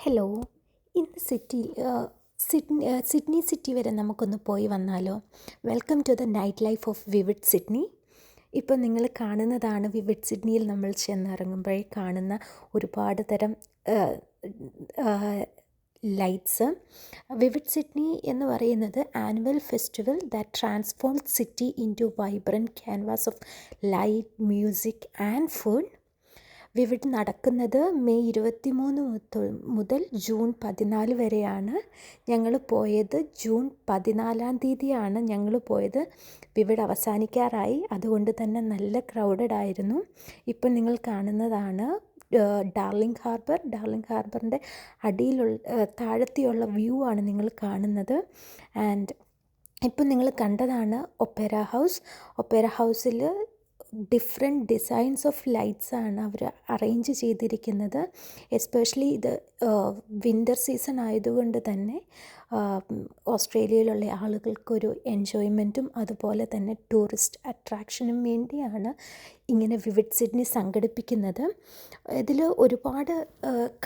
Hello. ഇന്ന് Sydney city വരെ നമുക്കൊന്ന് പോയി വന്നാലോ? Welcome to the night life of Vivid Sydney. ഇപ്പോൾ നിങ്ങൾ കാണുന്നതാണ് വിവിഡ് സിഡ്നിയിൽ നമ്മൾ ചെന്നിറങ്ങുമ്പോഴേ കാണുന്ന ഒരുപാട് തരം ലൈറ്റ്സ്. വിവിഡ് സിഡ്നി എന്ന് പറയുന്നത് annual festival that transform city into vibrant canvas of light, music and food. Vivid നടക്കുന്നത് മെയ് 23 മുതൽ ജൂൺ 14 വരെയാണ്. ഞങ്ങൾ പോയത് ജൂൺ 14 തീയതിയാണ് ഞങ്ങൾ പോയത്. വിവിഡ് അവസാനിക്കാറായി, അതുകൊണ്ട് തന്നെ നല്ല ക്രൗഡഡ് ആയിരുന്നു. ഇപ്പം നിങ്ങൾ കാണുന്നതാണ് ഡാർലിംഗ് ഹാർബർ. ഡാർലിംഗ് ഹാർബറിൻ്റെ താഴത്തെയുള്ള വ്യൂ ആണ് നിങ്ങൾ കാണുന്നത്. ആൻഡ് ഇപ്പം നിങ്ങൾ കണ്ടതാണ് ഒപ്പേര ഹൗസ്. ഒപ്പേര ഹൗസിൽ ഡിഫറെൻറ്റ് ഡിസൈൻസ് ഓഫ് ലൈറ്റ്സ് ആണ് അവർ അറേഞ്ച് ചെയ്തിരിക്കുന്നത്. എസ്പെഷ്യലി ഇത് വിൻ്റർ സീസൺ ആയതുകൊണ്ട് തന്നെ ഓസ്ട്രേലിയയിലുള്ള ആളുകൾക്കൊരു എൻജോയ്മെൻറ്റും അതുപോലെ തന്നെ ടൂറിസ്റ്റ് അട്രാക്ഷനും വേണ്ടിയാണ് ഇങ്ങനെ വിവിഡ് സിഡ്നി സംഘടിപ്പിക്കുന്നത്. ഇതിൽ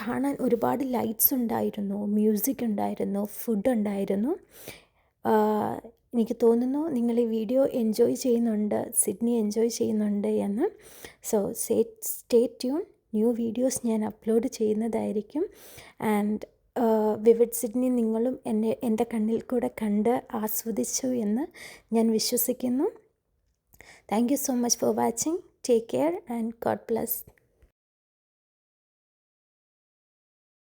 കാണാൻ ഒരുപാട് ലൈറ്റ്സ് ഉണ്ടായിരുന്നു, മ്യൂസിക് ഉണ്ടായിരുന്നു, ഫുഡ് ഉണ്ടായിരുന്നു. എനിക്ക് തോന്നുന്നു നിങ്ങൾ ഈ വീഡിയോ സിഡ്നി എൻജോയ് ചെയ്യുന്നുണ്ട് എന്ന്. So stay tune. New videos ഞാൻ അപ്ലോഡ് ചെയ്യുന്നതായിരിക്കും. ആൻഡ് വിവിഡ് സിഡ്നി നിങ്ങളും എൻ്റെ കണ്ണിൽ കൂടെ കണ്ട് ആസ്വദിച്ചു എന്ന് ഞാൻ വിശ്വസിക്കുന്നു. Thank you so much for watching. Take care and God bless.